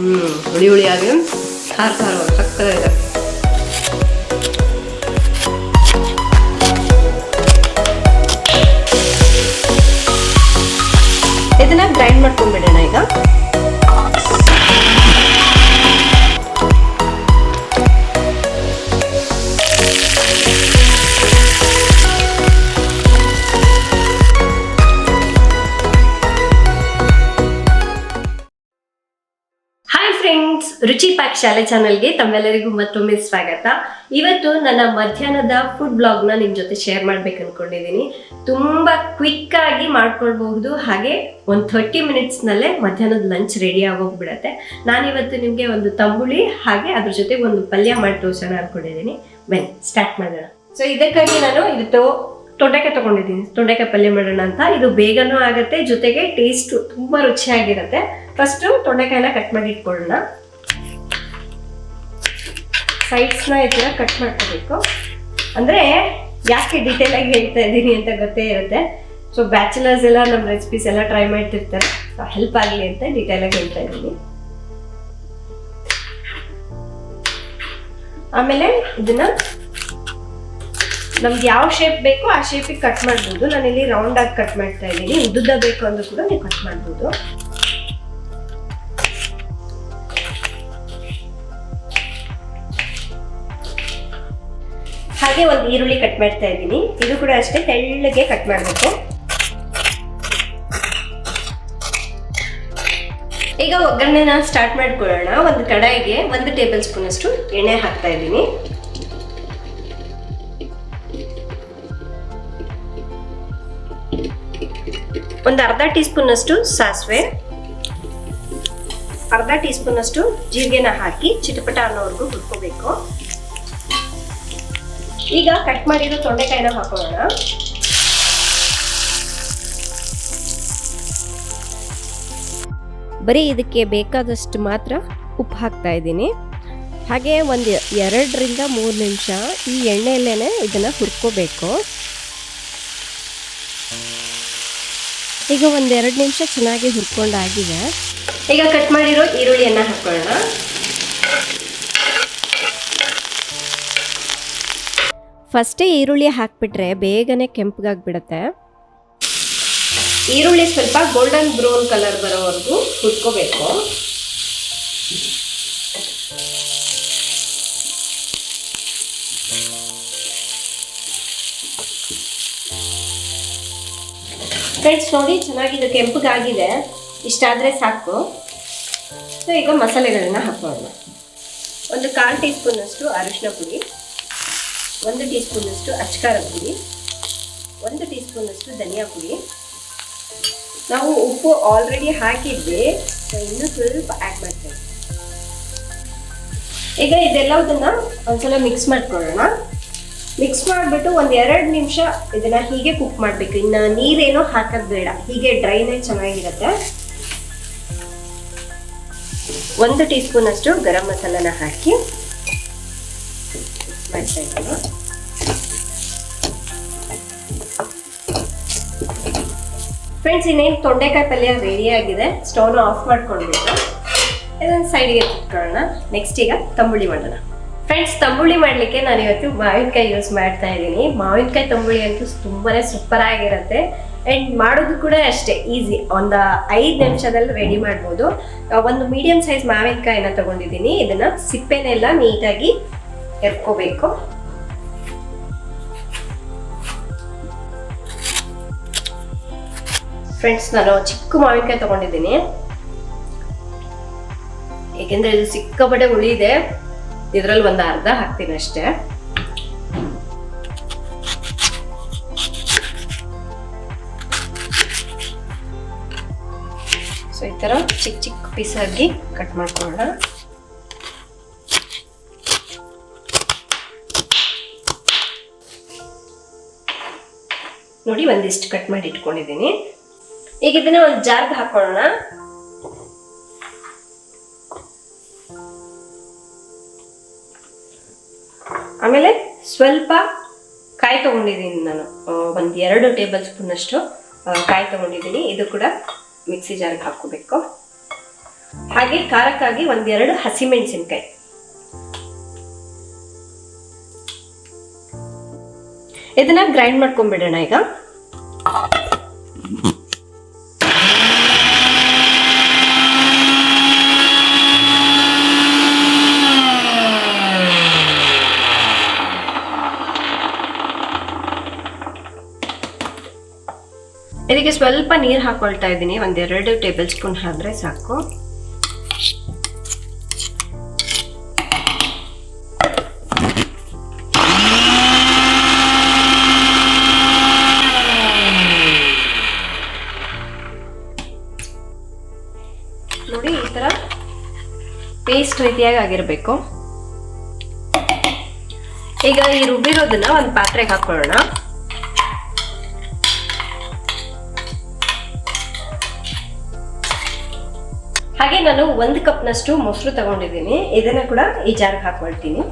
ಹುಳಿ ಹುಳಿಯಾಗಿ ಖಾರ ಖಾರವಾಗಿ ಸಕ್ಕತ್ತಾಗಿದೆ. ಇದನ್ನ ಗ್ರೈಂಡ್ ಮಾಡ್ಕೊಂಡ್ಬಿಡೋಣ ಈಗ. ಫ್ರೆಂಡ್ಸ್, ರುಚಿ ಪಾಕ್ ಶಾಲೆ ಚಾನಲ್ಗೆ ತಮ್ಮೆಲ್ಲರಿಗೂ ಮತ್ತೊಮ್ಮೆ ಸ್ವಾಗತ. ಇವತ್ತು ನನ್ನ ಮಧ್ಯಾಹ್ನದ ಫುಡ್ ಬ್ಲಾಗ್ನ ನಿಮ್ಮ ಜೊತೆ ಶೇರ್ ಮಾಡ್ಬೇಕು ಅನ್ಕೊಂಡಿದ್ದೀನಿ. ತುಂಬ ಕ್ವಿಕ್ ಆಗಿ ಮಾಡ್ಕೊಳ್ಬಹುದು, ಹಾಗೆ ಒಂದು 30 ಮಿನಿಟ್ಸ್ನಲ್ಲೇ ಮಧ್ಯಾಹ್ನದ ಲಂಚ್ ರೆಡಿ ಆಗೋಗ್ಬಿಡತ್ತೆ. ನಾನಿವತ್ತು ನಿಮಗೆ ಒಂದು ತಂಬುಳಿ ಹಾಗೆ ಅದ್ರ ಜೊತೆ ಒಂದು ಪಲ್ಯ ಮಾಡಿ ತೋರ್ಸೋಣ ಅನ್ಕೊಂಡಿದ್ದೀನಿ. ಬನ್ನಿ ಸ್ಟಾರ್ಟ್ ಮಾಡೋಣ. ಸೊ ಇದಕ್ಕಾಗಿ ನಾನು ತೊಂಡೆಕಾಯಿ ತಗೊಂಡಿದ್ದೀನಿ. ತೊಂಡೆಕಾಯಿ ಪಲ್ಯ ಮಾಡೋಣ ಅಂತ. ಇದು ಬೇಗನೂ ಆಗುತ್ತೆ, ಜೊತೆಗೆ ಟೇಸ್ಟ್ ತುಂಬಾ ರುಚಿಯಾಗಿರುತ್ತೆ. ಫಸ್ಟ್ ತೊಂಡೆಕಾಯಿನ ಕಟ್ ಮಾಡಿ ಇಟ್ಕೊಳ್ಳೋಣ. ಸೈಡ್ಸ್ನ ಈ ಥರ ಕಟ್ ಮಾಡ್ಕೋಬೇಕು. ಅಂದರೆ ಯಾಕೆ ಡೀಟೇಲ್ ಆಗಿ ಹೇಳ್ತಾ ಇದ್ದೀನಿ ಅಂತ ಗೊತ್ತೇ ಇರುತ್ತೆ. ಸೊ ಬ್ಯಾಚುಲರ್ಸ್ ಎಲ್ಲ ನಮ್ಮ ರೆಸಿಪೀಸ್ ಎಲ್ಲ ಟ್ರೈ ಮಾಡ್ತಿರ್ತಾರೆ, ಹೆಲ್ಪ್ ಆಗಲಿ ಅಂತ ಡೀಟೇಲ್ ಆಗಿ ಹೇಳ್ತಾ ಇದ್ದೀನಿ. ಆಮೇಲೆ ಇದನ್ನ ನಮ್ಗೆ ಯಾವ ಶೇಪ್ ಬೇಕೋ ಆ ಶೇಪಿಗೆ ಕಟ್ ಮಾಡ್ಬೋದು. ನಾನಿಲ್ಲಿ ರೌಂಡ್ ಆಗಿ ಕಟ್ ಮಾಡ್ತಾ ಇದ್ದೀನಿ. ಉದ್ದುದ್ದ ಬೇಕು ಅಂದ್ರೂ ಕೂಡ ನೀವು ಕಟ್ ಮಾಡ್ಬೋದು. ಹಾಗೆ ಒಂದು ಈರುಳ್ಳಿ ಕಟ್ ಮಾಡ್ತಾ ಇದ್ದೀನಿ. ಇದು ಕೂಡ ಅಷ್ಟೇ ತೆಳ್ಳಗೆ ಕಟ್ ಮಾಡಬೇಕು. ಈಗ ಒಗ್ಗರಣೆನ ಸ್ಟಾರ್ಟ್ ಮಾಡ್ಕೊಳ್ಳೋಣ. ಒಂದು ಕಡಾಯಿಗೆ 1 ಟೇಬಲ್ ಸ್ಪೂನ್ ಅಷ್ಟು ಎಣ್ಣೆ ಹಾಕ್ತಾ ಇದ್ದೀನಿ. ಒಂದು ಅರ್ಧ ಟೀ ಸ್ಪೂನ್ ಅಷ್ಟು ಸಾಸಿವೆ, ಅರ್ಧ ಟೀ ಸ್ಪೂನ್ ಅಷ್ಟು ಜೀರಿಗೆನ ಹಾಕಿ ಚಿಟಪಟ ಅನ್ನೋವರೆಗೂ ಹುರ್ಕೋಬೇಕು. ಈಗ ಕಟ್ ಮಾಡಿರೋ ತೊಂಡೆಕಾಯಿನ ಹಾಕೊಳ್ಳೋಣ. ಬರೀ ಇದಕ್ಕೆ ಬೇಕಾದಷ್ಟು ಮಾತ್ರ ಉಪ್ಪು ಹಾಕ್ತಾ ಇದ್ದೀನಿ. ಹಾಗೆ ಒಂದು 2 ರಿಂದ 3 ನಿಮಿಷ ಈ ಎಣ್ಣೆಯಲ್ಲೇನೆ ಇದನ್ನ ಹುರ್ಕೋಬೇಕು. ಈಗ 1-2 ನಿಮಿಷ ಚೆನ್ನಾಗಿ ಹುರ್ಕೊಂಡಾಗಿದೆ. ಈಗ ಕಟ್ ಮಾಡಿರೋ ಈರುಳ್ಳಿಯನ್ನ ಹಾಕೊಳ್ಳೋಣ. ಫಸ್ಟೇ ಈರುಳ್ಳಿ ಹಾಕ್ಬಿಟ್ರೆ ಬೇಗನೆ ಕೆಂಪಗಾಗ್ಬಿಡತ್ತೆ. ಈರುಳ್ಳಿ ಸ್ವಲ್ಪ ಗೋಲ್ಡನ್ ಬ್ರೌನ್ ಕಲರ್ ಬರೋವರೆಗೂ ಹುರ್ಕೋಬೇಕು. ಫ್ರೆಂಡ್ಸ್ ನೋಡಿ, ಚೆನ್ನಾಗಿದೆ, ಕೆಂಪಗಾಗಿದೆ. ಇಷ್ಟಾದರೆ ಸಾಕು. ಸೊ ಈಗ ಮಸಾಲೆಗಳನ್ನ ಹಾಕೋಣ. ಒಂದು 1/4 ಟೀ ಸ್ಪೂನ್ ಅಷ್ಟು ಅರಿಶಿನ ಪುಡಿ, 1 ಟೀ ಸ್ಪೂನ್ ಅಷ್ಟು ಅಚ್ಕಾರದ ಪುಡಿ, 1 ಟೀ ಸ್ಪೂನ್ ಅಷ್ಟು ಧನಿಯಾ ಪುಡಿ. ನಾವು ಉಪ್ಪು ಆಲ್ರೆಡಿ ಹಾಕಿದ್ವಿ, ಸೊ ಇನ್ನೂ ಸ್ವಲ್ಪ ಆ್ಯಡ್ ಮಾಡ್ತೇವೆ. ಈಗ ಇದೆಲ್ಲದನ್ನ ಒಂದ್ಸಲ ಮಿಕ್ಸ್ ಮಾಡ್ಕೊಳ್ಳೋಣ. ಮಿಕ್ಸ್ ಮಾಡಿಬಿಟ್ಟು 1-2 ನಿಮಿಷ ಇದನ್ನ ಹೀಗೆ ಕುಕ್ ಮಾಡಬೇಕು. ಇನ್ನು ನೀರೇನೋ ಹಾಕೋದು ಬೇಡ, ಹೀಗೆ ಡ್ರೈನೇ ಚೆನ್ನಾಗಿರುತ್ತೆ. 1 ಟೀ ಸ್ಪೂನ್ ಅಷ್ಟು ಗರಂ ಮಸಾಲಾನ ಹಾಕಿ ಮಿಕ್ಸ್ ಮಾಡ್ತಾ ಇದ್ದೀನಿ. ಫ್ರೆಂಡ್ಸ್, ಇನ್ನೇನು ತೊಂಡೆಕಾಯಿ ಪಲ್ಯ ರೆಡಿ ಆಗಿದೆ. ಸ್ಟವ್ನ ಆಫ್ ಮಾಡ್ಕೊಂಡ್ಬಿಟ್ಟು ಇದನ್ನು ಸೈಡ್ಗೆ ಇಟ್ಕೊಳ್ಳೋಣ. ನೆಕ್ಸ್ಟ್ ಈಗ ತಂಬುಳಿ ಮಾಡೋಣ. ಫ್ರೆಂಡ್ಸ್, ತಂಬುಳಿ ಮಾಡಲಿಕ್ಕೆ ನಾನು ಇವತ್ತು ಮಾವಿನಕಾಯಿ ಯೂಸ್ ಮಾಡ್ತಾ ಇದ್ದೀನಿ. ಮಾವಿನಕಾಯಿ ತಂಬುಳಿ ಅಂತೂ ತುಂಬಾ ಸೂಪರ್ ಆಗಿರುತ್ತೆ. ಆ್ಯಂಡ್ ಮಾಡೋದು ಕೂಡ ಅಷ್ಟೇ ಈಸಿ, ಒಂದು 5 ನಿಮಿಷದಲ್ಲಿ ರೆಡಿ ಮಾಡ್ಬೋದು. ಒಂದು ಮೀಡಿಯಂ ಸೈಜ್ ಮಾವಿನಕಾಯಿನ ತಗೊಂಡಿದ್ದೀನಿ. ಇದನ್ನು ಸಿಪ್ಪೆನೆಲ್ಲ ನೀಟಾಗಿ ಎತ್ಕೋಬೇಕು. ಫ್ರೆಂಡ್ಸ್, ನಾನು ಚಿಕ್ಕ ಮಾವಿನಕಾಯಿ ತಗೊಂಡಿದ್ದೀನಿ, ಏಕೆಂದರೆ ಇದು ಸಿಕ್ಕಾಪಟ್ಟೆ ಹುಳಿ ಇದೆ. ಇದರಲ್ಲಿ ಒಂದು ಅರ್ಧ ಹಾಕ್ತೀನಿ ಅಷ್ಟೇ. ಸೊ ಈ ಥರ ಚಿಕ್ಕ ಚಿಕ್ಕ ಪೀಸ್ ಆಗಿ ಕಟ್ ಮಾಡ್ಕೊಳ್ಳೋಣ. ನೋಡಿ, ಒಂದಿಷ್ಟು ಕಟ್ ಮಾಡಿ ಇಟ್ಕೊಂಡಿದ್ದೀನಿ. ಈಗ ಇದನ್ನ ಒಂದು ಜಾರ್ಗೆ ಹಾಕೊಳ್ಳೋಣ. ಆಮೇಲೆ ಸ್ವಲ್ಪ ಕಾಯಿ ತಗೊಂಡಿದ್ದೀನಿ ನಾನು. 1-2 ಟೇಬಲ್ ಸ್ಪೂನ್ ಅಷ್ಟು ಕಾಯಿ ತಗೊಂಡಿದ್ದೀನಿ. ಇದು ಕೂಡ ಮಿಕ್ಸಿ ಜಾರ್ಗೆ ಹಾಕೋಬೇಕು. ಹಾಗೆ ಖಾರಕ್ಕಾಗಿ 1-2 ಹಸಿಮೆಣಸಿನಕಾಯಿ. ಇದನ್ನ ಗ್ರೈಂಡ್ ಮಾಡ್ಕೊಂಡ್ಬಿಡೋಣ ಈಗ. ಇದಕ್ಕೆ ಸ್ವಲ್ಪ ನೀರು ಹಾಕೊಳ್ತಾ ಇದ್ದೀನಿ. 1-2 ಟೇಬಲ್ ಸ್ಪೂನ್ ಹಾಕಿದ್ರೆ ಸಾಕು. ನೋಡಿ, ಈ ತರ ಪೇಸ್ಟ್ ರೀತಿಯಾಗಿ ಆಗಿರ್ಬೇಕು. ಈಗ ಈ ರುಬ್ಬಿರೋದನ್ನ ಒಂದು ಪಾತ್ರೆಗೆ ಹಾಕೊಳ್ಳೋಣ. ಹಾಗೆ ನಾನು 1 ಕಪ್ನಷ್ಟು ಮೊಸರು ತಗೊಂಡಿದ್ದೀನಿ. ಇದನ್ನ ಕೂಡ ಈ ಜಾರ್ಗೆ ಹಾಕೊಳ್ತೀನಿ.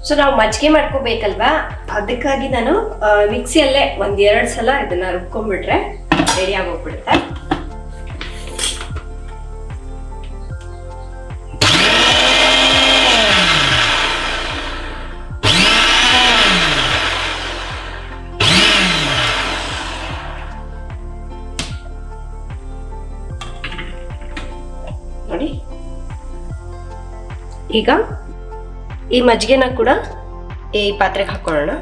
ಸೊ ನಾವು ಮಜ್ಜಿಗೆ ಮಾಡ್ಕೋಬೇಕಲ್ವಾ, ಅದಕ್ಕಾಗಿ ನಾನು ಮಿಕ್ಸಿಯಲ್ಲೇ 1-2 ಸಲ ಇದನ್ನ ರುಬ್ಕೊಂಡ್ಬಿಟ್ರೆ ರೆಡಿ ಆಗೋಗ್ಬಿಡುತ್ತೆ. ನೋಡಿ, ಈಗ ಈ ಮಜ್ಜಿಗೆನ ಕೂಡ ಈ ಪಾತ್ರೆಗೆ ಹಾಕೊಳ್ಳೋಣ.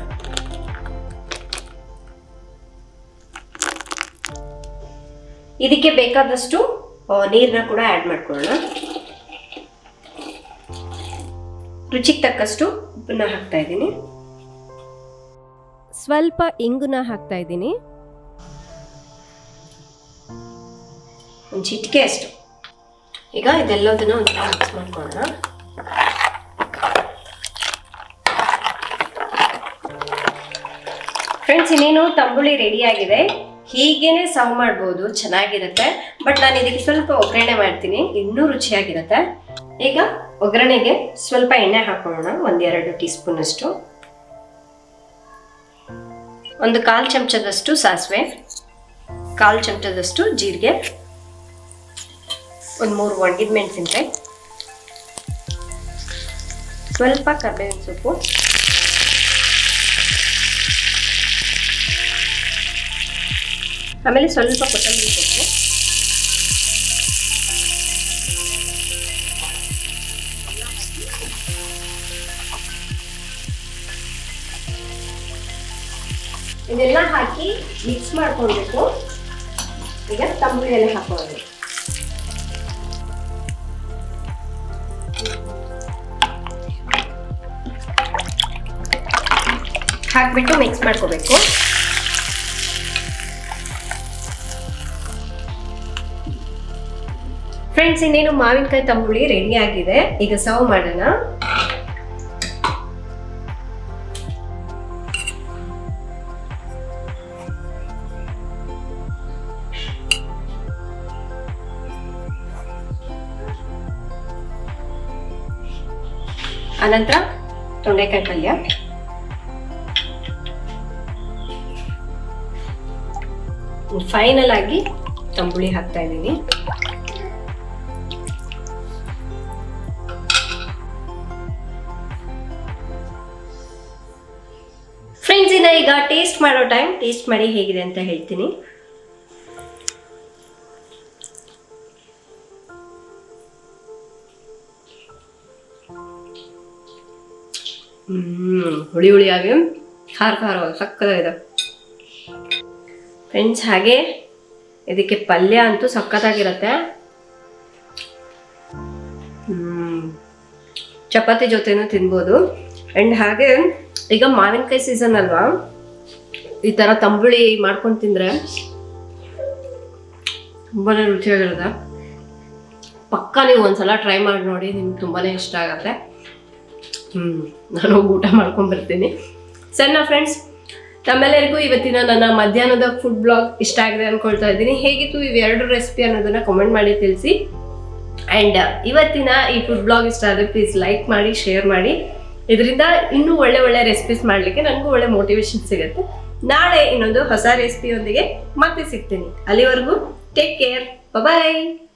ಇದಕ್ಕೆ ಬೇಕಾದಷ್ಟು ನೀರನ್ನ ಕೂಡ ಆ್ಯಡ್ ಮಾಡ್ಕೊಳ್ಳೋಣ. ರುಚಿಗೆ ತಕ್ಕಷ್ಟು ಉಪ್ಪನ್ನ ಹಾಕ್ತಾ ಇದ್ದೀನಿ. ಸ್ವಲ್ಪ ಇಂಗುನ ಹಾಕ್ತಾ ಇದ್ದೀನಿ, ಒಂದು ಚಿಟಿಕೆ ಅಷ್ಟು. ಈಗ ಇದೆಲ್ಲದನ್ನು ಒಂದು ಮಿಕ್ಸ್ ಮಾಡ್ಕೊಳ್ಳೋಣ. ಫ್ರೆಂಡ್ಸ್, ಇನ್ನೇನು ತಂಬುಳಿ ರೆಡಿ ಆಗಿದೆ. ಹೀಗೇನೆ ಸರ್ವ್ ಮಾಡ್ಬೋದು, ಚೆನ್ನಾಗಿರುತ್ತೆ. ಬಟ್ ನಾನು ಇದಕ್ಕೆ ಸ್ವಲ್ಪ ಒಗ್ಗರಣೆ ಮಾಡ್ತೀನಿ, ಇನ್ನೂ ರುಚಿಯಾಗಿರುತ್ತೆ. ಈಗ ಒಗ್ಗರಣೆಗೆ ಸ್ವಲ್ಪ ಎಣ್ಣೆ ಹಾಕೊಳ್ಳೋಣ. 1-2 ಟೀ ಸ್ಪೂನ್ ಅಷ್ಟು, 1/4 ಚಮಚದಷ್ಟು ಸಾಸಿವೆ, 1/4 ಚಮಚದಷ್ಟು ಜೀರಿಗೆ, 3 ಒಣಗಿದ ಮೆಣಸಿನಕಾಯಿ, ಸ್ವಲ್ಪ ಕರಿಬೇವಿನ ಸೊಪ್ಪು, ಆಮೇಲೆ ಸ್ವಲ್ಪ ಕೊತ್ತಂಬರಿ ಸೊಪ್ಪು, ಇದೆಲ್ಲ ಹಾಕಿ ಮಿಕ್ಸ್ ಮಾಡ್ಕೊಳ್ಬೇಕು. ಈಗ ತಂಬುಳಿ ಎಲ್ಲ ಹಾಕೊಳ್ಳೋದು. ಹಾಕ್ಬಿಟ್ಟು ಮಿಕ್ಸ್ ಮಾಡ್ಕೋಬೇಕು. ಫ್ರೆಂಡ್ಸ್, ಇನ್ನೇನು ಮಾವಿನಕಾಯಿ ತಂಬುಳಿ ರೆಡಿ ಆಗಿದೆ. ಈಗ ಸರ್ವ್ ಮಾಡೋಣ. ಅನಂತರ ತೊಂಡೆಕಾಯಿ ಪಲ್ಯ, ಫೈನಲ್ ಆಗಿ ತಂಬುಳಿ ಹಾಕ್ತಾ ಇದ್ದೀನಿ. ಫ್ರೆಂಡ್ಸ್, ಈಗ ಟೇಸ್ಟ್ ಮಾಡೋ ಟೈಮ್. ಟೇಸ್ಟ್ ಮಾಡಿ ಹೇಗಿದೆ ಅಂತ ಹೇಳ್ತೀನಿ. ಹುಳಿ ಹುಳಿಯಾಗಿ ಖಾರ ಖಾರವಾಗಿ ಸಕ್ಕತ್ತಾಗಿದೆ ಫ್ರೆಂಡ್ಸ್. ಹಾಗೆ ಇದಕ್ಕೆ ಪಲ್ಯ ಅಂತೂ ಸಕ್ಕತ್ತಾಗಿರುತ್ತೆ. ಚಪಾತಿ ಜೊತೆನೂ ತಿನ್ಬೋದು. ಆ್ಯಂಡ್ ಹಾಗೆ ಈಗ ಮಾವಿನಕಾಯಿ ಸೀಸನ್ ಅಲ್ವಾ, ಈ ಥರ ತಂಬುಳಿ ಮಾಡ್ಕೊಂಡು ತಿಂದರೆ ತುಂಬಾ ರುಚಿಯಾಗಿರುತ್ತೆ. ಪಕ್ಕ ನೀವು ಒಂದ್ಸಲ ಟ್ರೈ ಮಾಡಿ ನೋಡಿ, ನಿಮ್ಗೆ ತುಂಬಾ ಇಷ್ಟ ಆಗುತ್ತೆ. ನಾನು ಊಟ ಮಾಡ್ಕೊಂಡು ಬರ್ತೀನಿ. ಸಣ್ಣ ಫ್ರೆಂಡ್ಸ್, ತಮ್ಮೆಲ್ಲರಿಗೂ ಇವತ್ತಿನ ನನ್ನ ಮಧ್ಯಾಹ್ನದ ಫುಡ್ ಬ್ಲಾಗ್ ಇಷ್ಟ ಆಗಿದೆ ಅನ್ಕೊಳ್ತಾ ಇದ್ದೀನಿ. ಹೇಗಿತ್ತು ಇವೆರಡು ರೆಸಿಪಿ ಅನ್ನೋದನ್ನ ಕಮೆಂಟ್ ಮಾಡಿ ತಿಳಿಸಿ. ಆ್ಯಂಡ್ ಇವತ್ತಿನ ಈ ಫುಡ್ ಬ್ಲಾಗ್ ಇಷ್ಟ ಆದರೆ ಪ್ಲೀಸ್ ಲೈಕ್ ಮಾಡಿ, ಶೇರ್ ಮಾಡಿ. ಇದರಿಂದ ಇನ್ನೂ ಒಳ್ಳೆ ಒಳ್ಳೆ ರೆಸಿಪೀಸ್ ಮಾಡಲಿಕ್ಕೆ ನನಗೂ ಒಳ್ಳೆ ಮೋಟಿವೇಶನ್ ಸಿಗುತ್ತೆ. ನಾಳೆ ಇನ್ನೊಂದು ಹೊಸ ರೆಸಿಪಿಯೊಂದಿಗೆ ಮತ್ತೆ ಸಿಗ್ತೀನಿ. ಅಲ್ಲಿವರೆಗೂ ಟೇಕ್ ಕೇರ್, ಬಾಯ್.